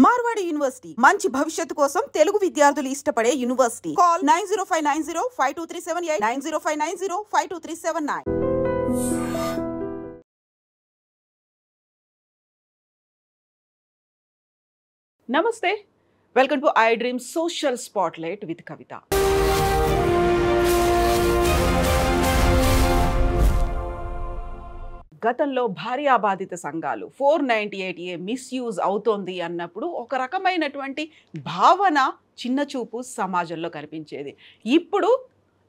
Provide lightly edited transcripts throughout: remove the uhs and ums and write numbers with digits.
Marwadi university మంచి భవిష్యత్తు కోసం తెలుగు విద్యార్థులు ఇష్టపడే యూనివర్సిటీ. కాల్ 9059052378 9059052379. నమస్తే, welcome to I dream social spotlight with Kavitha. గతంలో భార్యాబాధిత సంఘాలు 498A మిస్యూజ్ అవుతోంది అన్నప్పుడు ఒక రకమైనటువంటి భావన, చిన్నచూపు సమాజంలో కనిపించేది. ఇప్పుడు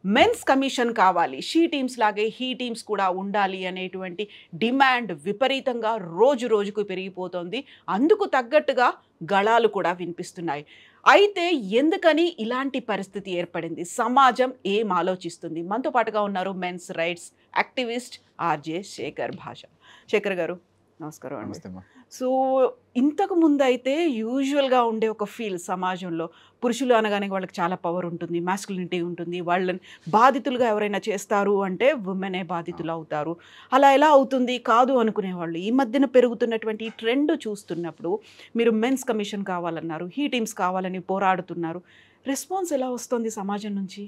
మెన్స్ కమిషన్ కావాలి, షీ టీమ్స్ లాగే హీ టీమ్స్ కూడా ఉండాలి అనేటువంటి డిమాండ్ విపరీతంగా రోజు రోజుకు పెరిగిపోతుంది. అందుకు తగ్గట్టుగా గళాలు కూడా వినిపిస్తున్నాయి. అయితే ఎందుకని ఇలాంటి పరిస్థితి ఏర్పడింది? సమాజం ఏం ఆలోచిస్తుంది? మనతో పాటుగా ఉన్నారు men's rights activist RJ Shekhar Basha. Shekhar గారు నమస్కారం అండి. సో ఇంతకు ముందు అయితే యూజువల్గా ఉండే ఒక ఫీల్ సమాజంలో, పురుషులు అనగానే వాళ్ళకి చాలా పవర్ ఉంటుంది, మాస్కులినిటీ ఉంటుంది, వాళ్ళని బాధితులుగా ఎవరైనా చేస్తారు అంటే ఉమెనే బాధితులు అవుతారు. అలా ఎలా అవుతుంది కాదు అనుకునేవాళ్ళు. ఈ మధ్యన పెరుగుతున్నటువంటి ఈ ట్రెండ్ చూస్తున్నప్పుడు మీరు మెన్స్ కమిషన్ కావాలన్నారు, హీ టీమ్స్ కావాలని పోరాడుతున్నారు. రెస్పాన్స్ ఎలా వస్తుంది సమాజం నుంచి?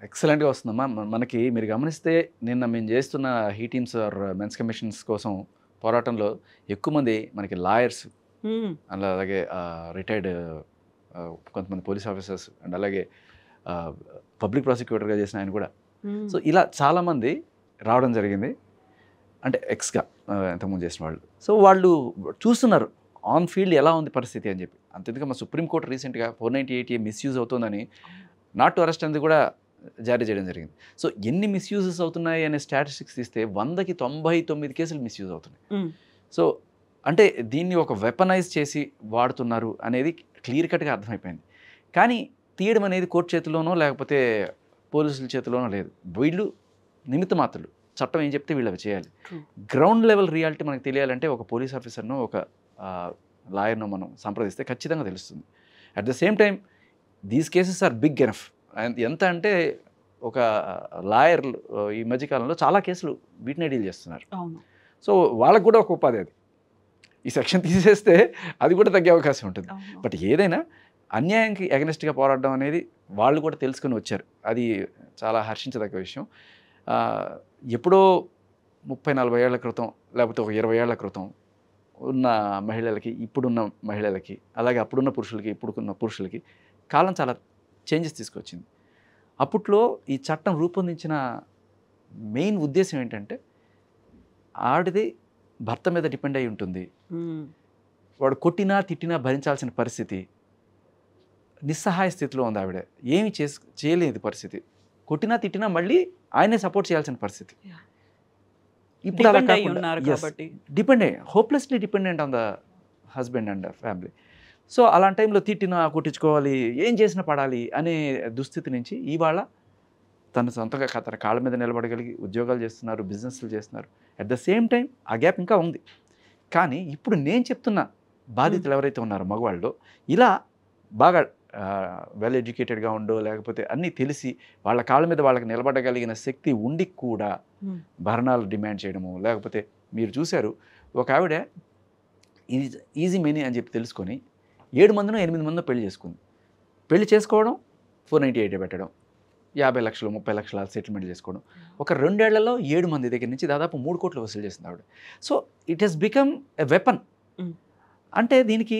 ఎక్సలెంట్గా వస్తుందమ్మా. మనకి మీరు గమనిస్తే నిన్న మేము చేస్తున్న he teams or men's commissions కోసం పోరాటంలో ఎక్కువ మంది మనకి లాయర్స్, అలాగే రిటైర్డ్ కొంతమంది పోలీస్ ఆఫీసర్స్ అండ్ అలాగే పబ్లిక్ ప్రాసిక్యూటర్గా చేసిన ఆయన కూడా. సో ఇలా చాలామంది రావడం జరిగింది, అంటే ఎక్స్గా ఇంతకుముందు చేసిన వాళ్ళు. సో వాళ్ళు చూస్తున్నారు ఆన్ ఫీల్డ్ ఎలా ఉంది పరిస్థితి అని చెప్పి. అంతేందుకు మా సుప్రీంకోర్టు రీసెంట్గా 498A మిస్యూజ్ అవుతుందని నాట్ టు అరెస్ట్ అనేది కూడా జారీ చేయడం జరిగింది. సో ఎన్ని మిస్యూజెస్ అవుతున్నాయి అనే స్టాటిస్టిక్స్ తీస్తే 100కి 99 కేసులు మిస్యూజ్ అవుతున్నాయి. సో అంటే దీన్ని ఒక వెపనైజ్ చేసి వాడుతున్నారు అనేది క్లియర్ కట్గా అర్థమైపోయింది. కానీ తీయడం అనేది కోర్టు చేతిలోనో లేకపోతే పోలీసుల చేతిలోనో లేదు. వీళ్ళు నిమిత్త మాత్రులు, చట్టం ఏం చెప్తే వీళ్ళు అవి చేయాలి. గ్రౌండ్ లెవెల్ రియాలిటీ మనకు తెలియాలంటే ఒక పోలీస్ ఆఫీసర్ను, ఒక లాయర్ను మనం సంప్రదిస్తే ఖచ్చితంగా తెలుస్తుంది. At the same time these cases are big enough. ఎంత అంటే ఒక లాయర్ ఈ మధ్యకాలంలో చాలా కేసులు వీటినే డీల్ చేస్తున్నారు. సో వాళ్ళకు కూడా ఒక ఉపాధి అది. ఈ సెక్షన్ తీసేస్తే అది కూడా తగ్గే అవకాశం ఉంటుంది. బట్ ఏదైనా అన్యాయానికి అగెనిస్ట్గా పోరాడడం అనేది వాళ్ళు కూడా తెలుసుకొని వచ్చారు. అది చాలా హర్షించదగ్గ విషయం. ఎప్పుడో 30-40 ఏళ్ల క్రితం లేకపోతే ఒక 20 ఏళ్ల క్రితం ఉన్న మహిళలకి, ఇప్పుడున్న మహిళలకి, అలాగే అప్పుడున్న పురుషులకి, ఇప్పుడున్న పురుషులకి కాలం చాలా చేంజెస్ తీసుకొచ్చింది. అప్పట్లో ఈ చట్టం రూపొందించిన మెయిన్ ఉద్దేశం ఏంటంటే ఆవిడది భర్త మీద డిపెండ్ అయి ఉంటుంది, వాడు కొట్టినా తిట్టినా భరించాల్సిన పరిస్థితి, నిస్సహాయ స్థితిలో ఉంది ఆవిడ, ఏమి చేయలేదు పరిస్థితి, కొట్టినా తిట్టినా మళ్ళీ ఆయనే సపోర్ట్ చేయాల్సిన పరిస్థితి. ఇప్పుడు అలా కాకుండా hopelessly dependent on the husband and family. So అలాంటి టైంలో తిట్టినా కొట్టించుకోవాలి, ఏం చేసినా పడాలి అనే దుస్థితి నుంచి ఇవాళ తను సొంతగా తన కాళ్ళ మీద నిలబడగలిగి ఉద్యోగాలు చేస్తున్నారు, బిజినెస్లు చేస్తున్నారు. అట్ ద సేమ్ టైం ఆ గ్యాప్ ఇంకా ఉంది. కానీ ఇప్పుడు నేను చెప్తున్న బాధితులు ఎవరైతే ఉన్నారో మగవాళ్ళు, ఇలా బాగా వెల్ ఎడ్యుకేటెడ్గా ఉండో లేకపోతే అన్నీ తెలిసి వాళ్ళ కాళ్ళ మీద వాళ్ళకి నిలబడగలిగిన శక్తి ఉండి కూడా భరణాలు డిమాండ్ చేయడము, లేకపోతే మీరు చూశారు ఒక ఆవిడ ఈజీ మనీ అని చెప్పి తెలుసుకొని 7 మందినో 8 మందినో పెళ్లి చేసుకుంది. పెళ్లి చేసుకోవడం 498 పెట్టడం, 50 లక్షలు 30 లక్షల సెటిల్మెంట్ చేసుకోవడం, ఒక 2 ఏళ్లలో 7 మంది దగ్గర నుంచి దాదాపు 3 కోట్లు వసూలు చేసింది ఆవిడ. So it has become a weapon. అంటే దీనికి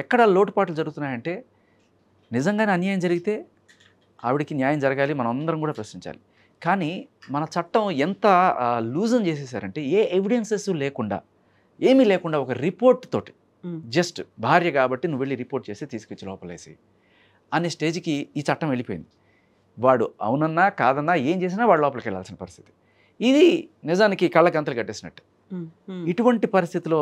ఎక్కడ లోటుపాట్లు జరుగుతున్నాయంటే, నిజంగానే అన్యాయం జరిగితే ఆవిడకి న్యాయం జరగాలి, మనం అందరం కూడా ప్రశ్నించాలి. కానీ మన చట్టం ఎంత లూజన్ చేసేసారంటే ఏ ఎవిడెన్సెస్ లేకుండా, ఏమీ లేకుండా ఒక రిపోర్ట్ తోటి జస్ట్ భార్య కాబట్టి నువ్వు వెళ్ళి రిపోర్ట్ చేసి తీసుకొచ్చి లోపలేసి అనే స్టేజ్కి ఈ చట్టం వెళ్ళిపోయింది. వాడు అవునన్నా కాదన్నా ఏం చేసినా వాడు లోపలికి వెళ్ళాల్సిన పరిస్థితి. ఇది నిజానికి కళ్ళకి అంతలు కట్టేసినట్టు. ఇటువంటి పరిస్థితిలో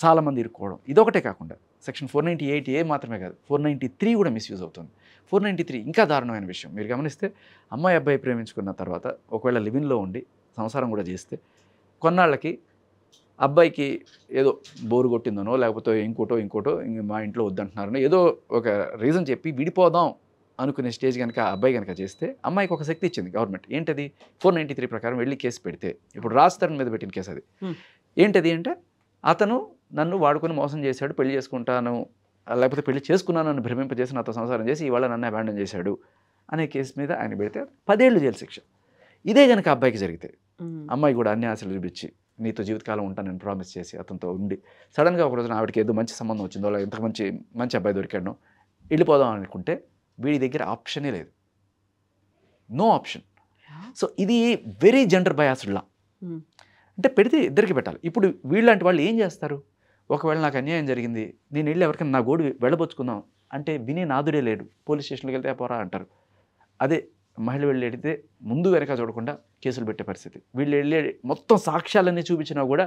చాలామంది ఇరుక్కోవడం ఇదొకటే కాకుండా సెక్షన్ 498A మాత్రమే కాదు, 493 కూడా మిస్యూజ్ అవుతుంది. 493 ఇంకా దారుణమైన విషయం. మీరు గమనిస్తే అమ్మాయి అబ్బాయి ప్రేమించుకున్న తర్వాత ఒకవేళ లివిన్లో ఉండి సంసారం కూడా చేస్తే కొన్నాళ్ళకి అబ్బాయికి ఏదో బోరు కొట్టిందనో లేకపోతే ఇంకోటో మా ఇంట్లో వద్దంటున్నారనో ఏదో ఒక రీజన్ చెప్పి విడిపోదాం అనుకునే స్టేజ్ కనుక అబ్బాయి కనుక చేస్తే అమ్మాయికి ఒక శక్తి ఇచ్చింది గవర్నమెంట్. ఏంటది? 493 ప్రకారం వెళ్ళి కేసు పెడితే, ఇప్పుడు రాజ్ తరుణ్ మీద పెట్టిన కేసు అది. ఏంటది అంటే అతను నన్ను వాడుకొని మోసం చేశాడు, పెళ్లి చేసుకుంటాను లేకపోతే పెళ్లి చేసుకున్నాను నన్ను భ్రమింపజేసి నాతో సంసారం చేసి ఇవాళ నన్ను అబాండన్ చేశాడు అనే కేసు మీద ఆయన పెడితే 10 ఏళ్ళు జైలు శిక్ష. ఇదే కనుక అబ్బాయికి జరిగితే అమ్మాయి కూడా అన్ని ఆశలు చూపించి నీతో జీవితకాలం ఉంటాను నేను ప్రామిస్ చేసి అతనితో ఉండి సడన్గా ఒక రోజున ఆవిడకి ఏదో మంచి సంబంధం వచ్చిందో లేదా ఇంతకు మంచి అబ్బాయి దొరికాడో వెళ్ళిపోదాం అనుకుంటే వీడి దగ్గర ఆప్షనే లేదు, నో ఆప్షన్. సో ఇది వెరీ జెండర్ బయాస్డ్ లా. అంటే పెడితే ఇద్దరికి పెట్టాలి. ఇప్పుడు వీళ్ళంటి వాళ్ళు ఏం చేస్తారు, ఒకవేళ నాకు అన్యాయం జరిగింది నేను వెళ్ళి ఎవరికైనా నా గోడు వెళ్ళబోచుకుందాం అంటే వినే నాదుడే లేడు, పోలీస్ స్టేషన్కి వెళ్తే పోరా అంటారు. అదే మహిళ వెళ్ళి వెళితే ముందు వెనక చూడకుండా కేసులు పెట్టే పరిస్థితి. వీళ్ళు వెళ్ళి మొత్తం సాక్ష్యాలన్నీ చూపించినా కూడా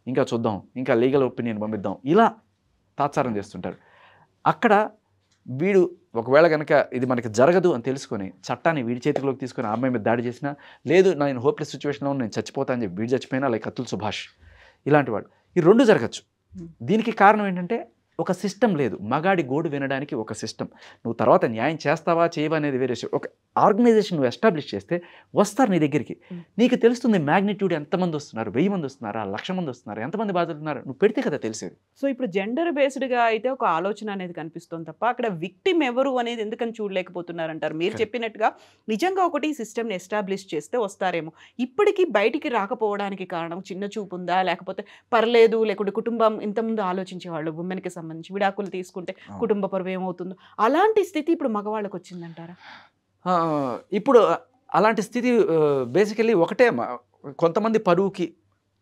ఇంకా చూద్దాం, ఇంకా లీగల్ ఒపీనియన్ పంపిద్దాం, ఇలా తాత్సారం చేస్తుంటారు. అక్కడ వీడు ఒకవేళ కనుక ఇది మనకి జరగదు అని తెలుసుకొని చట్టాన్ని వీడి చేతిలోకి తీసుకొని అమ్మాయి మీద దాడి చేసినా, లేదు నేను హోప్లెస్ సిచ్యువేషన్లో నేను చచ్చిపోతా అని చెప్పి వీడు చచ్చిపోయినా, లైక్ అతుల్ సుభాష్ ఇలాంటి వాడు, ఈ రెండు జరగచ్చు. దీనికి కారణం ఏంటంటే ఒక సిస్టమ్ లేదు. మగాడి గోడు వినడానికి ఒక సిస్టమ్. నువ్వు తర్వాత న్యాయం చేస్తావా చేయవా అనేది వేరే విషయం. ఒక ఆర్గనైజేషన్ నువ్వు ఎస్టాబ్లిష్ చేస్తే వస్తారు నీ దగ్గరికి, నీకు తెలుస్తుంది మ్యాగ్నిట్యూడ్ ఎంతమంది వస్తున్నారు, 1000 మంది వస్తున్నారా, 1,00,000 మంది వస్తున్నారు, ఎంతమంది బాధితున్నారు, నువ్వు పెడితే కదా తెలిసేది. సో ఇప్పుడు జెండర్ బేస్డ్గా అయితే ఒక ఆలోచన అనేది కనిపిస్తుంది తప్ప అక్కడ విక్టిమ్ ఎవరు అనేది ఎందుకని చూడలేకపోతున్నారంటారు. మీరు చెప్పినట్టుగా నిజంగా ఒకటి సిస్టమ్ని ఎస్టాబ్లిష్ చేస్తే వస్తారేమో. ఇప్పటికీ బయటికి రాకపోవడానికి కారణం చిన్న చూపు ఉందా, లేకపోతే పర్లేదు, లేకుంటే కుటుంబం ఇంతకుముందు ఆలోచించేవాళ్ళు ఉమెన్కి సంబంధించి విడాకులు తీసుకుంటే కుటుంబ పరువు ఏమవుతుందో, అలాంటి స్థితి ఇప్పుడు మగవాళ్ళకి వచ్చిందంటారా? ఇప్పుడు అలాంటి స్థితి బేసికల్లీ ఒకటే. కొంతమంది పరువుకి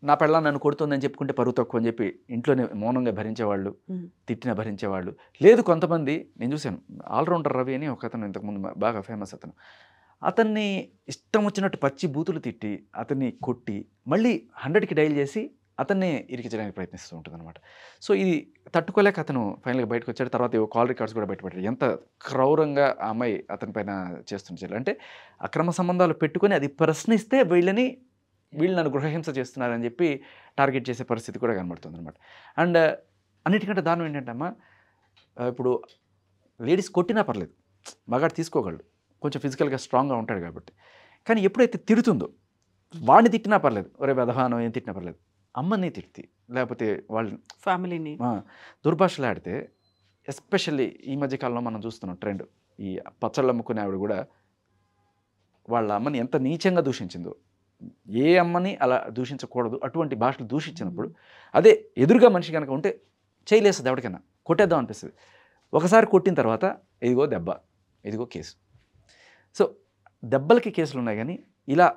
నా పెళ్ళ నన్ను కొడుతుందని చెప్పుకుంటే పరువు తక్కువ అని చెప్పి ఇంట్లోనే మౌనంగా భరించేవాళ్ళు, తిట్టిన భరించేవాళ్ళు. లేదు కొంతమంది, నేను చూశాను ఆల్రౌండర్ రవి అని ఒక అతను ఇంతకుముందు బాగా ఫేమస్ అతన్ని ఇష్టం వచ్చినట్టు పచ్చి బూతులు తిట్టి అతన్ని కొట్టి మళ్ళీ 100కి డైల్ చేసి అతన్నే ఇరికించడానికి ప్రయత్నిస్తూ ఉంటుంది అనమాట. సో ఇది తట్టుకోలేక అతను ఫైనల్గా బయటకు వచ్చాడు. తర్వాత కాల్ రికార్డ్స్ కూడా బయటపడ్డాడు. ఎంత క్రౌరంగా ఆ అమ్మాయి అతని పైన చేస్తుంటారు అంటే అక్రమ సంబంధాలు పెట్టుకొని అది ప్రశ్నిస్తే వీళ్ళు నన్ను గృహహింస చేస్తున్నారని చెప్పి టార్గెట్ చేసే పరిస్థితి కూడా కనబడుతుంది అనమాట. అండ్ అన్నిటికంటే దారుణం ఏంటంటే అమ్మ, ఇప్పుడు లేడీస్ కొట్టినా పర్లేదు, మగాడు తీసుకోగలడు, కొంచెం ఫిజికల్గా స్ట్రాంగ్గా ఉంటాడు కాబట్టి. కానీ ఎప్పుడైతే తిడుతుందో వాడిని తిట్టినా పర్లేదు, ఒరే వెధవానం ఏం తిట్టినా పర్లేదు, అమ్మని తిట్టి లేకపోతే వాళ్ళ ఫ్యామిలీని దుర్భాషలు ఆడితే, ఎస్పెషల్లీ ఈ మధ్యకాలంలో మనం చూస్తున్నాం ట్రెండ్, ఈ పచ్చళ్ళు అమ్ముకునే ఆవిడ కూడా వాళ్ళ అమ్మని ఎంత నీచంగా దూషించిందో. ఏ అమ్మని అలా దూషించకూడదు, అటువంటి భాషలు దూషించినప్పుడు అదే ఎదురుగా మనిషి కనుక ఉంటే చేయలేస్తుంది, ఎవరికైనా కొట్టేద్దాం అనిపిస్తుంది. ఒకసారి కొట్టిన తర్వాత ఇదిగో దెబ్బ, ఇదిగో కేసు. సో దెబ్బలకి కేసులు ఉన్నాయి కానీ ఇలా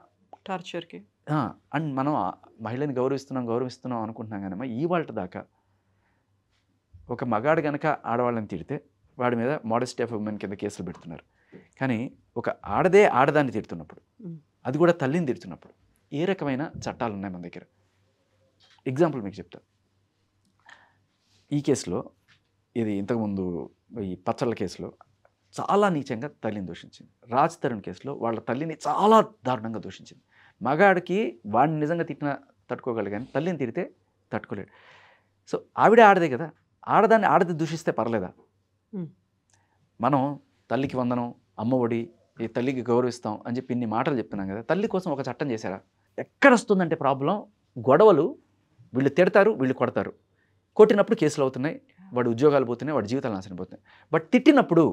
టార్చర్కి అండ్ మనం మహిళని గౌరవిస్తున్నాం అనుకుంటున్నాం కానీ ఈ వాళ్ళ దాకా ఒక మగాడు కనుక ఆడవాళ్ళని తిడితే వాడి మీద మోడెస్టీ ఆఫ్ ఉమెన్ కింద కేసులు పెడుతున్నారు. కానీ ఒక ఆడదాన్ని తిడుతున్నప్పుడు, అది కూడా తల్లిని తిడుతున్నప్పుడు ఏ రకమైన చట్టాలు ఉన్నాయి మన దగ్గర? ఎగ్జాంపుల్ మీకు చెప్తా. ఈ కేసులో, ఇది ఇంతకుముందు ఈ పచ్చళ్ళ కేసులో చాలా నీచంగా తల్లిని దూషించింది. రాజ్ తరుణ్ కేసులో వాళ్ళ తల్లిని చాలా దారుణంగా దూషించింది. మగాడికి వాడిని నిజంగా తిట్టిన తట్టుకోగలడు కానీ తల్లిని తిడితే తట్టుకోలేడు. సో ఆడదే కదా, ఆడది దూషిస్తే పర్లేదా? మనం తల్లికి వందనం, అమ్మ ఒడి, ఈ తల్లికి గౌరవిస్తాం అని చెప్పి ఇన్ని మాటలు చెప్తున్నాం కదా, తల్లి కోసం ఒక చట్టం చేశారా? ఎక్కడ వస్తుందంటే ప్రాబ్లం, గొడవలు వీళ్ళు తిడతారు, వీళ్ళు కొడతారు, కొట్టినప్పుడు కేసులు అవుతున్నాయి, వాడి ఉద్యోగాలు పోతున్నాయి, వాడి జీవితాలు నాశనం పోతున్నాయి. బట్ తిట్టినప్పుడు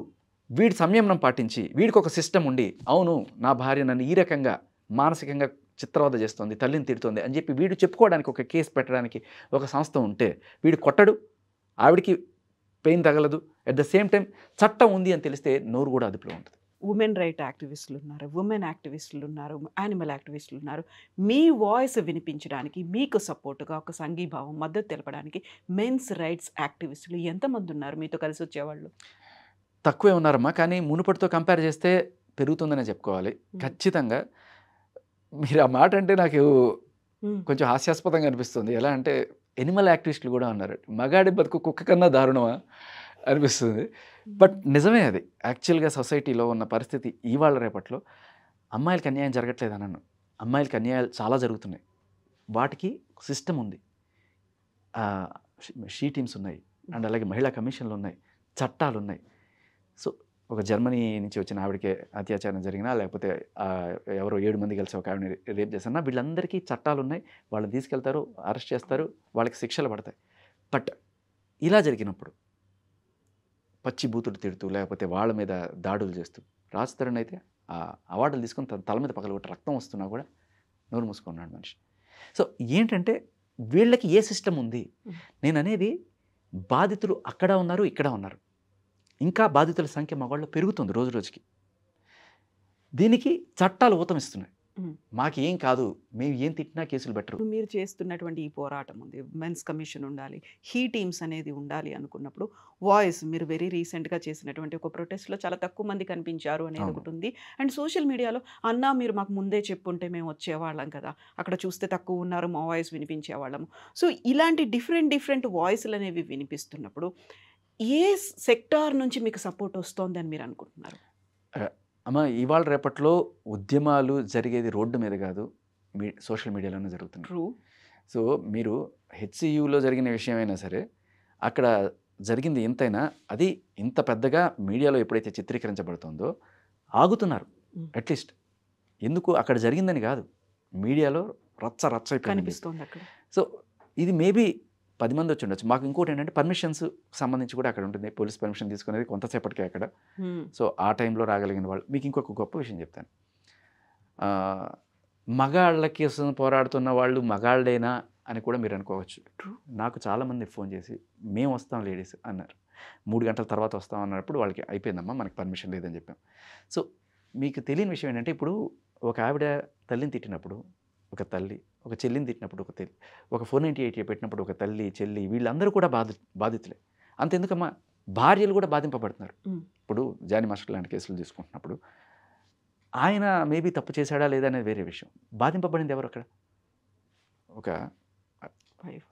వీడి సంయమనం పాటించి వీడికి ఒక సిస్టమ్ ఉండి, అవును నా భార్య నన్ను ఈ రకంగా మానసికంగా చిత్రవద చేస్తుంది, తల్లిని తిడుతుంది అని చెప్పి వీడు చెప్పుకోవడానికి ఒక కేసు పెట్టడానికి ఒక సంస్థ ఉంటే వీడు కొట్టడు, ఆవిడికి పెయిన్ తగలదు. అట్ ద సేమ్ టైం చట్టం ఉంది అని తెలిస్తే నోరు కూడా అదుపులో ఉంటుంది. ఉమెన్ రైట్ యాక్టివిస్టులు ఉన్నారు, ఉమెన్ యాక్టివిస్టులు ఉన్నారు, యానిమల్ యాక్టివిస్టులు ఉన్నారు. మీ వాయిస్ వినిపించడానికి, మీకు సపోర్టుగా ఒక సంఘీభావం, మద్దతు తెలపడానికి మెన్స్ రైట్స్ యాక్టివిస్టులు ఎంతమంది ఉన్నారు మీతో కలిసి వచ్చేవాళ్ళు? తక్కువే ఉన్నారమ్మా, కానీ మునుపటితో కంపేర్ చేస్తే పెరుగుతుందనే చెప్పుకోవాలి. ఖచ్చితంగా మీరు ఆ మాట అంటే నాకు కొంచెం హాస్యాస్పదంగా అనిపిస్తుంది. ఎలా అంటే ఎనిమల్ యాక్టివిస్టులు కూడా ఉన్నారు. మగాడి బతుకు కుక్క కన్నా దారుణమా అనిపిస్తుంది. బట్ నిజమే, అది యాక్చువల్గా సొసైటీలో ఉన్న పరిస్థితి. ఇవాళ రేపట్లో అమ్మాయిలకి అన్యాయం జరగట్లేదు అన్నాను, అమ్మాయిలకి అన్యాయాలు చాలా జరుగుతున్నాయి. వాటికి సిస్టమ్ ఉంది, షీ టీమ్స్ ఉన్నాయి, అండ్ అలాగే మహిళా కమిషన్లు ఉన్నాయి, చట్టాలు ఉన్నాయి. సో ఒక జర్మనీ నుంచి వచ్చిన ఆవిడకే అత్యాచారం జరిగినా, లేకపోతే ఎవరో 7 మంది కలిసి ఒక ఆవిడని రేప్ చేసినా, వీళ్ళందరికీ చట్టాలు ఉన్నాయి. వాళ్ళని తీసుకెళ్తారు, అరెస్ట్ చేస్తారు, వాళ్ళకి శిక్షలు పడతాయి. బట్ ఇలా జరిగినప్పుడు పచ్చి బూతులు తిడుతూ లేకపోతే వాళ్ళ మీద దాడులు చేస్తూ రాజ్ తరుణ్ అయితే ఆ అవార్డులు తీసుకొని తన తల మీద పగలగొట్టి రక్తం వస్తున్నా కూడా నోరు మూసుకున్నాడు మనిషి. సో ఏంటంటే వీళ్ళకి ఏ సిస్టమ్ ఉంది? నేను అనేది బాధితులు అక్కడ ఉన్నారు, ఇక్కడ ఉన్నారు. ఇంకా బాధితుల సంఖ్య మగవాళ్ళు పెరుగుతుంది రోజు రోజుకి. దీనికి చట్టాలు ఊతమిస్తున్నాయి. మాకు ఏం కాదు, మేము ఏం తిట్టినా కేసులు పెట్టరు. మీరు చేస్తున్నటువంటి ఈ పోరాటం ఉంది, మెన్స్ కమిషన్ ఉండాలి, హీ టీమ్స్ అనేది ఉండాలి అనుకున్నప్పుడు వాయిస్ మీరు వెరీ రీసెంట్గా చేసినటువంటి ఒక ప్రొటెస్ట్లో చాలా తక్కువ మంది కనిపించారు అనేది ఒకటి ఉంది. అండ్ సోషల్ మీడియాలో అన్నా మీరు మాకు ముందే చెప్పుంటే మేము వచ్చేవాళ్ళం కదా, అక్కడ చూస్తే తక్కువ ఉన్నారు, మా వాయిస్ వినిపించేవాళ్ళము. సో ఇలాంటి డిఫరెంట్ వాయిస్లు అనేవి వినిపిస్తున్నప్పుడు ఏ సెక్టార్ నుంచి మీకు సపోర్ట్ వస్తుంది అని మీరు అనుకుంటున్నారు? అమ్మ, ఇవాళ రేపట్లో ఉద్యమాలు జరిగేది రోడ్డు మీద కాదు, సోషల్ మీడియాలోనే జరుగుతుంది. ట్రూ. సో మీరు హెచ్సియులో జరిగిన విషయమైనా సరే, అక్కడ జరిగింది ఎంతైనా అది ఇంత పెద్దగా మీడియాలో ఎప్పుడైతే చిత్రీకరించబడుతుందో ఆగుతున్నారు. అట్లీస్ట్ ఎందుకు అక్కడ జరిగిందని కాదు, మీడియాలో రచ్చ కనిపిస్తుంది అక్కడ. సో ఇది మేబీ 10 మంది వచ్చి ఉండొచ్చు. మాకు ఇంకోటి ఏంటంటే పర్మిషన్స్ సంబంధించి కూడా అక్కడ ఉంటుంది. పోలీస్ పర్మిషన్ తీసుకునేది కొంతసేపటికే అక్కడ. సో ఆ టైంలో రాగలిగిన వాళ్ళు. మీకు ఇంకొక గొప్ప విషయం చెప్తాను. మగాళ్ళకి పోరాడుతున్న వాళ్ళు మగాళ్ళేనా అని కూడా మీరు అనుకోవచ్చు. నాకు చాలామంది ఫోన్ చేసి మేము వస్తాం లేడీస్ అన్నారు. 3 గంటల తర్వాత వస్తాం అన్నప్పుడు వాళ్ళకి అయిపోయిందమ్మా, మనకి పర్మిషన్ లేదని చెప్పాం. సో మీకు తెలియని విషయం ఏంటంటే, ఇప్పుడు ఒక ఆవిడ తల్లిని తిట్టినప్పుడు ఒక తల్లి, ఒక చెల్లిని తిట్టినప్పుడు ఒక తల్లి, ఒక 498 పెట్టినప్పుడు ఒక తల్లి చెల్లి వీళ్ళందరూ కూడా బాధితులే. అంతెందుకమ్మా, భార్యలు కూడా బాధింపబడుతున్నారు. ఇప్పుడు జానీ మాస్టర్ లాంటి కేసులు తీసుకుంటున్నప్పుడు ఆయన మేబీ తప్పు చేశాడా లేదా అనేది వేరే విషయం. బాధింపబడింది ఎవరు అక్కడ? ఒక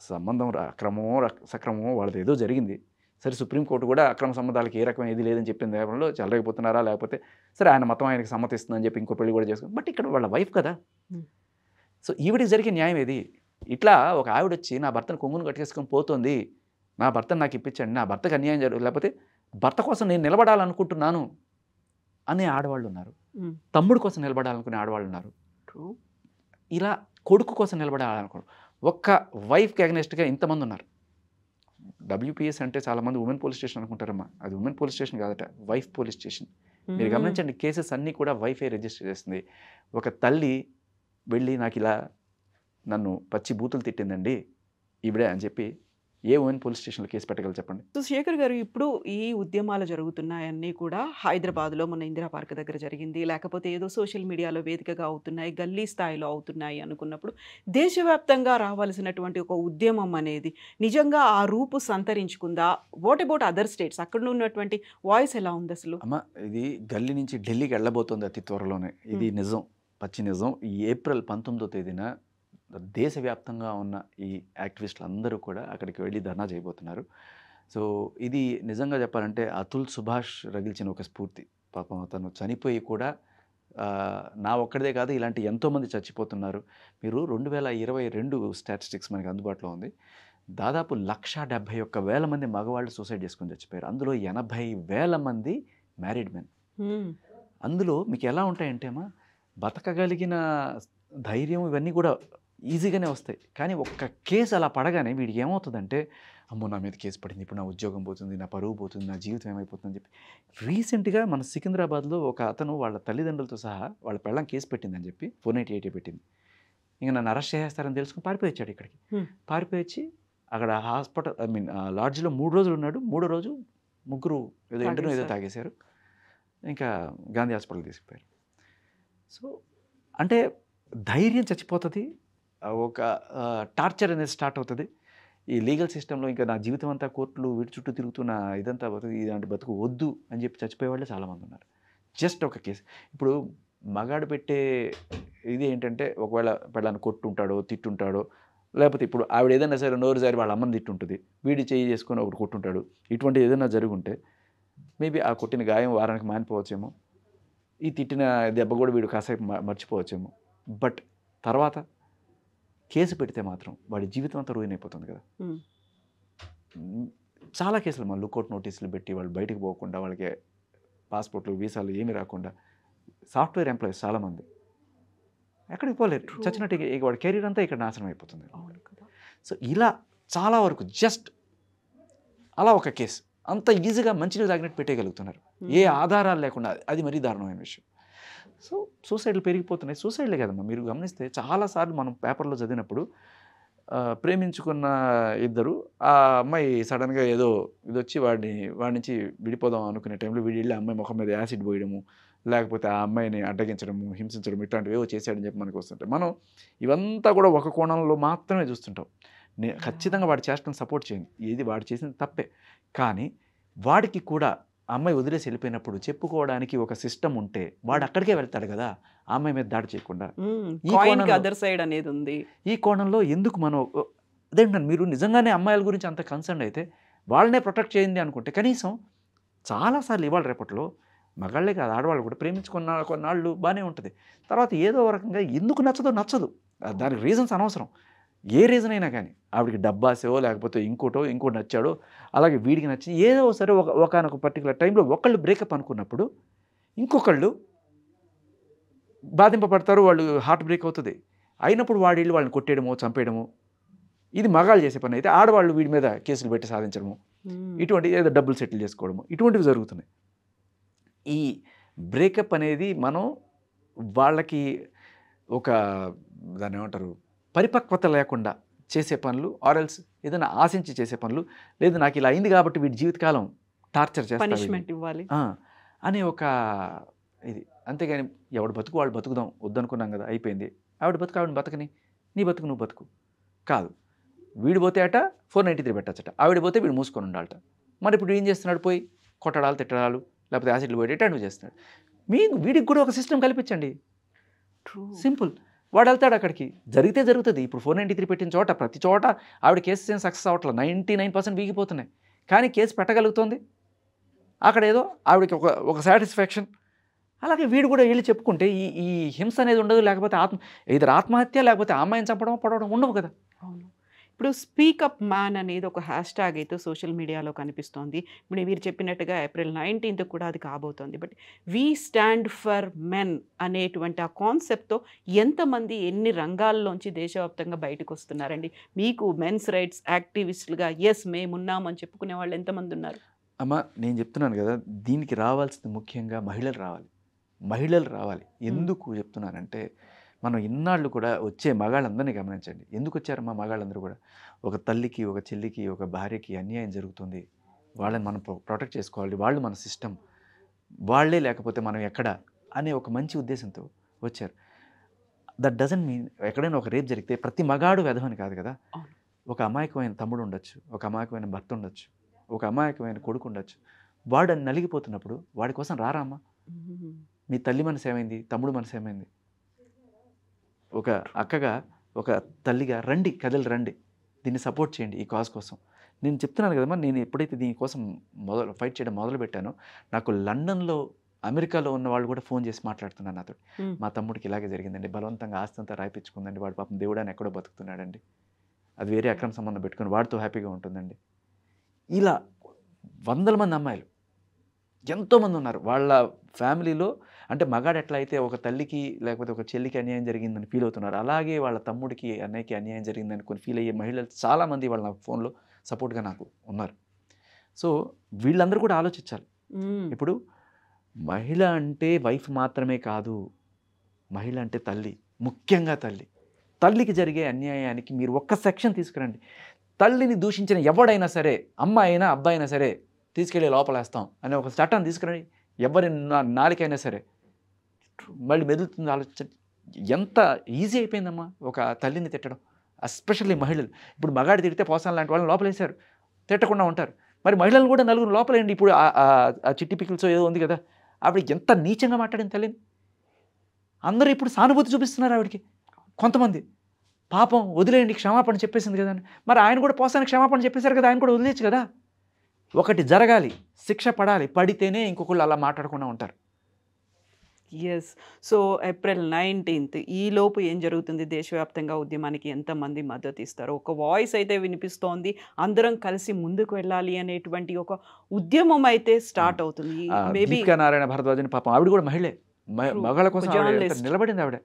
సంబంధం అక్రమమో సక్రమమో వాళ్ళది ఏదో జరిగింది. సరే, సుప్రీంకోర్టు కూడా అక్రమ సంబంధాలకు ఏ రకం ఏది లేదని చెప్పిన దేవంలో చెలరేగిపోతున్నారా, లేకపోతే సరే ఆయన మతం ఆయనకి సమ్మతిస్తుందని చెప్పి ఇంకో పెళ్లి కూడా చేసుకుని, బట్ ఇక్కడ వాళ్ళ వైఫ్ కదా. సో ఈవిడికి జరిగే న్యాయం ఏది? ఇట్లా ఒక ఆవిడ వచ్చి నా భర్తను కొంగును కట్టేసుకొని పోతుంది, నా భర్తను నాకు ఇప్పించండి, నా భర్తకు అన్యాయం జరుగుతుంది, లేకపోతే భర్త కోసం నేను నిలబడాలనుకుంటున్నాను అనే ఆడవాళ్ళు ఉన్నారు, తమ్ముడు కోసం నిలబడాలనుకునే ఆడవాళ్ళు ఉన్నారు, ఇలా కొడుకు కోసం నిలబడాలనుకున్నారు. ఒక్క వైఫ్కి అగనెస్ట్గా ఇంతమంది ఉన్నారు. WPS అంటే చాలామంది ఉమెన్ పోలీస్ స్టేషన్ అనుకుంటారమ్మా, అది ఉమెన్ పోలీస్ స్టేషన్ కాదట, వైఫ్ పోలీస్ స్టేషన్. మీరు గమనించండి, కేసెస్ అన్నీ కూడా వైఫే రిజిస్టర్ చేస్తుంది. ఒక తల్లి వెళ్ళి నాకు ఇలా నన్ను పచ్చి బూతులు తిట్టిందండి ఈవిడే అని చెప్పి ఏ ఉమెన్ పోలీస్ స్టేషన్లో కేసు పెట్టగలరు చెప్పండి? సో శేఖర్ గారు, ఇప్పుడు ఈ ఉద్యమాలు జరుగుతున్నాయన్నీ కూడా హైదరాబాద్లో మన ఇందిరా పార్క్ దగ్గర జరిగింది, లేకపోతే ఏదో సోషల్ మీడియాలో వేదికగా అవుతున్నాయి, గల్లీ స్థాయిలో అవుతున్నాయి అనుకున్నప్పుడు దేశవ్యాప్తంగా రావాల్సినటువంటి ఒక ఉద్యమం అనేది నిజంగా ఆ రూపు సంతరించుకుందా? What about other states? అక్కడ ఉన్నటువంటి వాయిస్ ఎలా ఉంది అసలు? అమ్మ, ఇది గల్లీ నుంచి ఢిల్లీకి వెళ్ళబోతుంది అతి త్వరలోనే. ఇది నిజం, పచ్చి నిజం. ఈ ఏప్రిల్ 19వ తేదీన దేశవ్యాప్తంగా ఉన్న ఈ యాక్టివిస్టులు అందరూ కూడా అక్కడికి వెళ్ళి ధర్నా చేయబోతున్నారు. సో ఇది నిజంగా చెప్పాలంటే అతుల్ సుభాష్ రగిల్చిన ఒక స్ఫూర్తి. పాపం అతను చనిపోయి కూడా నా ఒక్కడిదే కాదు, ఇలాంటి ఎంతోమంది చచ్చిపోతున్నారు. మీరు 2022 స్టాటిస్టిక్స్ మనకి అందుబాటులో ఉంది. దాదాపు 171,000 మంది మగవాళ్ళు సూసైడ్ చేసుకొని చచ్చిపోయారు. అందులో 80,000 మంది మ్యారీడ్ మెన్. అందులో మీకు ఎలా ఉంటాయంటే అమ్మా, బతకగలిగిన ధైర్యం ఇవన్నీ కూడా ఈజీగానే వస్తాయి. కానీ ఒక్క కేసు అలా పడగానే వీడికి ఏమవుతుందంటే, అమ్మో నా మీద కేసు పడింది, ఇప్పుడు నా ఉద్యోగం పోతుంది, నా పరువు పోతుంది, నా జీవితం ఏమైపోతుందని చెప్పి. రీసెంట్గా మన సికింద్రాబాద్లో ఒక అతను వాళ్ళ తల్లిదండ్రులతో సహా వాళ్ళ పెళ్ళం కేసు పెట్టిందని చెప్పి 498 పెట్టింది. ఇంకా నన్ను అరెస్ట్ చేసేస్తారని తెలుసుకుని పారిపోయి వచ్చాడు ఇక్కడికి. పారిపోయి వచ్చి అక్కడ హాస్పిటల్ లాడ్జ్లో 3 రోజులు ఉన్నాడు. 3వ రోజు ముగ్గురు ఏదో ఎండనో ఏదో తాగేశారు. ఇంకా గాంధీ హాస్పిటల్ తీసుకుపోయారు. సో అంటే ధైర్యం చచ్చిపోతుంది, ఒక టార్చర్ అనేది స్టార్ట్ అవుతుంది. ఈ లీగల్ సిస్టంలో ఇంకా నా జీవితం అంతా కోర్టులు వీటి చుట్టూ తిరుగుతున్న ఇదంతా బతుకు, ఇలాంటి బతుకు వద్దు అని చెప్పి చచ్చిపోయే వాళ్ళే చాలామంది ఉన్నారు. జస్ట్ ఒక కేసు. ఇప్పుడు మగాడు పెట్టే ఇది ఏంటంటే, ఒకవేళ పెళ్ళాన్ని కొట్టుంటాడో తిట్టుంటాడో, లేకపోతే ఇప్పుడు ఆవిడ ఏదైనా సరే నోరు జారి వాళ్ళ అమ్మని తిట్టుంటుంది, వీడి చేయి చేసుకొని ఒకటి కొట్టుంటాడు. ఇటువంటి ఏదైనా జరుగుంటే మేబీ ఆ కొట్టిన గాయం వారానికి మానిపోవచ్చేమో, ఈ తిట్టిన దెబ్బ కూడా వీడు కాసేపు మర్చిపోవచ్చేమో. బట్ తర్వాత కేసు పెడితే మాత్రం వాడి జీవితం అంతా రూయిన్ అయిపోతుంది కదా. చాలా కేసులు మన లుకౌట్ నోటీసులు పెట్టి వాళ్ళు బయటకు పోకుండా, వాళ్ళకి పాస్పోర్ట్లు వీసాలు ఏమీ రాకుండా సాఫ్ట్వేర్ ఎంప్లాయీస్ చాలామంది ఎక్కడికి పోలేరు, చచ్చినట్టు వాడి కెరీర్ అంతా ఇక్కడ నాశనం అయిపోతుంది. సో ఇలా చాలా వరకు జస్ట్ అలా ఒక కేసు అంత ఈజీగా మంచినీళ్ళు తాగినట్టు పెట్టేయగలుగుతున్నారు, ఏ ఆధారాలు లేకుండా. అది మరీ దారుణమైన విషయం. సో సూసైడ్లు పెరిగిపోతున్నాయి. సూసైడ్లే కదమ్మా, మీరు గమనిస్తే చాలాసార్లు మనం పేపర్లో చదివినప్పుడు ప్రేమించుకున్న ఇద్దరు, ఆ అమ్మాయి సడన్గా ఏదో ఇది వచ్చి వాడి నుంచి విడిపోదాం అనుకునే టైంలో వీడి వెళ్ళి ఆ అమ్మాయి ముఖం మీద యాసిడ్ పోయడము, లేకపోతే ఆ అమ్మాయిని అడ్డగించడము, హింసించడం, ఇట్లాంటివి ఏవో చేశాడని చెప్పి మనకు వస్తుంటాయి. మనం ఇవంతా కూడా ఒక కోణంలో మాత్రమే చూస్తుంటాం. ఖచ్చితంగా వాడి చేష్టను సపోర్ట్ చేయండి, ఏది వాడు చేసింది తప్పే. కానీ వాడికి కూడా అమ్మాయి వదిలేసి వెళ్ళిపోయినప్పుడు చెప్పుకోవడానికి ఒక సిస్టమ్ ఉంటే వాడు అక్కడికే వెళ్తాడు కదా, ఆ అమ్మాయి మీద దాడి చేయకుండా. అదర్ సైడ్ అనేది ఉంది. ఈ కోణంలో ఎందుకు మనం అదేంటంటే, మీరు నిజంగానే అమ్మాయిల గురించి అంత కన్సర్న్ అయితే వాళ్ళనే ప్రొటెక్ట్ చేయండి అనుకుంటే, కనీసం చాలాసార్లు ఇవాళ రేపట్లో మగాళ్ళే కాదు ఆడవాళ్ళు కూడా ప్రేమించుకున్న కొన్నాళ్ళు బాగానే ఉంటుంది, తర్వాత ఏదో రకంగా ఎందుకు నచ్చదు, దానికి రీజన్స్ అనవసరం. ఏ రీజన్ అయినా కానీ, ఆవిడకి డబ్బాసో లేకపోతే ఇంకోటి నచ్చాడో, అలాగే వీడికి నచ్చి ఏదో సరే ఒకనొక పర్టికులర్ టైంలో ఒకళ్ళు బ్రేకప్ అనుకున్నప్పుడు ఇంకొకళ్ళు బాధింపబడతారు, వాళ్ళు హార్ట్ బ్రేక్ అవుతుంది. అయినప్పుడు వాళ్ళని కొట్టేయడమో చంపేయడమో, ఇది మగాళ్ళు చేసే పని అయితే ఆడవాళ్ళు వీడి మీద కేసులు పెట్టి సాధించడము, ఇటువంటి ఏదో డబ్బులు సెటిల్ చేసుకోవడము, ఇటువంటివి జరుగుతున్నాయి. ఈ బ్రేకప్ అనేది మనం వాళ్ళకి ఒక దాన్ని ఏమంటారు పరిపక్వత లేకుండా చేసే పనులు, ఆర్ఎల్స్ ఏదైనా ఆశించి చేసే పనులు, లేదు నాకు ఇలా అయింది కాబట్టి వీడి జీవితకాలం టార్చర్ చేస్తారు, పనిష్మెంట్ ఇవ్వాలి అనే ఒక ఇది. అంతేగాని ఎవడు బతుకు వాళ్ళు బతుకుదాం, వద్దనుకున్నాం కదా అయిపోయింది, ఆవిడ బతకని, నీ బతుకు నువ్వు బతుకు కాదు. వీడు పోతే అట 493 పెట్టచ్చట, ఆవిడ పోతే వీడు మూసుకొని ఉండాలట. మరి ఇప్పుడు ఏం చేస్తున్నాడు, పోయి కొట్టడాలు తిట్టడాలు లేకపోతే యాసిడ్లు పోయేటట్టు నువ్వు చేస్తున్నాడు. వీడికి కూడా ఒక సిస్టమ్ కల్పించండి, సింపుల్. వాడు వెళ్తాడు అక్కడికి, జరిగితే జరుగుతుంది. ఇప్పుడు 493 పెట్టిన చోట ప్రతి చోట ఆవిడ కేసెస్ ఏం సక్సెస్ అవ్వట్లేదు, 99% వీగిపోతున్నాయి. కానీ కేసు పెట్టగలుగుతుంది అక్కడ, ఏదో ఆవిడకి ఒక సాటిస్ఫాక్షన్. అలాగే వీడు కూడా వెళ్ళి చెప్పుకుంటే ఈ హింస అనేది ఉండదు, లేకపోతే ఇద్దరు ఆత్మహత్య లేకపోతే అమ్మాయిని చంపడం పడవడం ఉండవు కదా. అవును. ఇప్పుడు స్పీకప్ మ్యాన్ అనేది ఒక హ్యాష్ ట్యాగ్ అయితే సోషల్ మీడియాలో కనిపిస్తోంది. ఇప్పుడు మీరు చెప్పినట్టుగా ఏప్రిల్ 19th కూడా అది కాబోతోంది. But we stand for men అనేటువంటి ఆ కాన్సెప్ట్తో ఎంతమంది ఎన్ని రంగాల్లోంచి దేశవ్యాప్తంగా బయటకు వస్తున్నారండి? మీకు మెన్స్ రైట్స్ యాక్టివిస్టులుగా ఎస్ మేమున్నామని చెప్పుకునే వాళ్ళు ఎంతమంది ఉన్నారు? అమ్మ నేను చెప్తున్నాను కదా, దీనికి రావాల్సింది ముఖ్యంగా మహిళలు రావాలి. ఎందుకు చెప్తున్నానంటే, మనం ఇన్నాళ్ళు కూడా వచ్చే మగాళ్ళందరినీ గమనించండి. ఎందుకు వచ్చారమ్మా మగాళ్ళందరూ కూడా? ఒక తల్లికి, ఒక చెల్లికి, ఒక భార్యకి అన్యాయం జరుగుతుంది, వాళ్ళని మనం ప్రొటెక్ట్ చేసుకోవాలి, వాళ్ళు మన సిస్టమ్, వాళ్ళే లేకపోతే మనం ఎక్కడ అనే ఒక మంచి ఉద్దేశంతో వచ్చారు. దట్ డజంట్ మీన్ ఎక్కడైనా ఒక రేప్ జరిగితే ప్రతి మగాడు వెధవని కాదు కదా. ఒక అమాయకమైన తమ్ముడు ఉండొచ్చు, ఒక అమాయకమైన భర్త ఉండొచ్చు, ఒక అమాయకమైన కొడుకు ఉండొచ్చు. వాడు నలిగిపోతున్నప్పుడు వాడి కోసం రారా అమ్మా? మీ తల్లి మనసు ఏమైంది, తమ్ముడు మనసు ఏమైంది? ఒక అక్కగా, ఒక తల్లిగా కథలు రండి, దీన్ని సపోర్ట్ చేయండి ఈ కాజ్ కోసం. నేను చెప్తున్నాను కదమ్మా, నేను ఎప్పుడైతే దీనికోసం ఫైట్ చేయడం మొదలుపెట్టానో, నాకు లండన్లో, అమెరికాలో ఉన్న వాళ్ళు కూడా ఫోన్ చేసి మాట్లాడుతున్నాను నాతో. మా తమ్ముడికి ఇలాగే జరిగిందండి, బలవంతంగా ఆస్తి అంతా రాయిపించుకుందండి, వాడు పాపం దేవుడాన్ని ఎక్కడో బతుకుతున్నాడండి, అది వేరే అక్రమ సంబంధం పెట్టుకుని వాడితో హ్యాపీగా ఉంటుందండి. ఇలా వందల మంది అమ్మాయిలు ఎంతోమంది ఉన్నారు. వాళ్ళ ఫ్యామిలీలో అంటే మగాడు ఎట్లా అయితే ఒక తల్లికి లేకపోతే ఒక చెల్లికి అన్యాయం జరిగిందని ఫీల్ అవుతున్నారు, అలాగే వాళ్ళ తమ్ముడికి అన్నయ్యకి అన్యాయం జరిగిందని కొన్ని ఫీల్ అయ్యే మహిళలు చాలామంది వాళ్ళ నాకు ఫోన్లో సపోర్ట్గా నాకు ఉన్నారు. సో వీళ్ళందరూ కూడా ఆలోచించాలి. ఇప్పుడు మహిళ అంటే వైఫ్ మాత్రమే కాదు, మహిళ అంటే తల్లి, ముఖ్యంగా తల్లికి జరిగే అన్యాయానికి మీరు ఒక్క సెక్షన్ తీసుకురండి. తల్లిని దూషించిన ఎవడైనా సరే, అమ్మ అయినా అబ్బాయి అయినా సరే, తీసుకెళ్ళి లోపలేస్తాం అనే ఒక చట్టాన్ని తీసుకురండి. ఎవరి నాలికైనా సరే మళ్ళీ మెదులుతుంది. ఆలోచించండి, ఎంత ఈజీ అయిపోయిందమ్మా ఒక తల్లిని తిట్టడం, ఎస్పెషల్లీ మహిళలు. ఇప్పుడు మగాడి తిడితే పోసాన్ లాంటి వాళ్ళని లోపలేశారు, తిట్టకుండా ఉంటారు. మరి మహిళలను కూడా నలుగురు లోపలేండి. ఇప్పుడు ఆ చిట్టి పికిల్స్ ఏదో ఉంది కదా, ఆవిడ ఎంత నీచంగా మాట్లాడింది తల్లిని. అందరూ ఇప్పుడు సానుభూతి చూపిస్తున్నారు ఆవిడకి. కొంతమంది పాపం వదిలేయండి క్షమాపణ చెప్పేసింది కదా అని. మరి ఆయన కూడా పోసానికి క్షమాపణ చెప్పేశారు కదా, ఆయన కూడా వదిలేచ్చు కదా. ఒకటి జరగాలి, శిక్ష పడాలి, పడితేనే ఇంకొకళ్ళు అలా మాట్లాడకుండా ఉంటారు. ఎస్. సో ఏప్రిల్ 19th ఈలోపు ఏం జరుగుతుంది? దేశవ్యాప్తంగా ఉద్యమానికి ఎంతమంది మద్దతు ఇస్తారు? ఒక వాయిస్ అయితే వినిపిస్తోంది, అందరం కలిసి ముందుకు వెళ్ళాలి అనేటువంటి ఒక ఉద్యమం అయితే స్టార్ట్ అవుతుంది. మేబీ నారాయణ భరద్వాజని పాపం ఆవిడ కూడా మహిళే, మగాళ్ళ కోసం నిలబడింది ఆవిడ.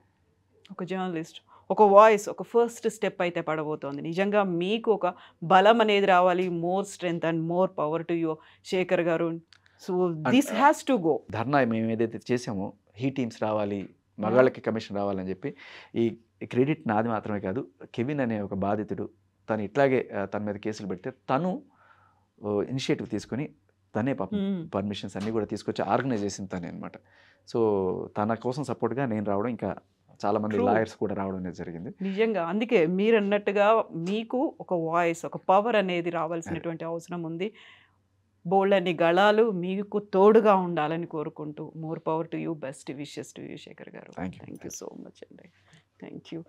ఒక జర్నలిస్ట్ ఒక వాయిస్, ఒక ఫస్ట్ స్టెప్ అయితే పడబోతోంది. నిజంగా మీకు ఒక బలం అనేది రావాలి. More strength and more power to you Shekhar garu. So this has to go. Dharna మేము ఏదైతే చేసామో టీమ్స్ రావాలి, మగాళ్ళకి కమిషన్ రావాలని చెప్పి, ఈ క్రెడిట్ నాది మాత్రమే కాదు, కెవిన్ అనే ఒక బాధితుడు తను ఇట్లాగే తన మీద కేసులు పెడితే తను ఇనిషియేటివ్ తీసుకొని తనే పాపం పర్మిషన్స్ అన్నీ కూడా తీసుకొచ్చి ఆర్గనైజ్ చేసింది తనే అనమాట. సో తన కోసం సపోర్ట్గా నేను రావడం, ఇంకా చాలామంది లాయర్స్ కూడా రావడం అనేది జరిగింది. నిజంగా అందుకే మీరు అన్నట్టుగా మీకు ఒక వాయిస్, ఒక పవర్ అనేది రావాల్సినటువంటి అవసరం ఉంది. బోల్డ్ అన్ని గళాలు మీకు తోడుగా ఉండాలని కోరుకుంటూ, more power to you, best wishes to you Shekhar garu. Thank you. Thank you so much అండి. Thank you.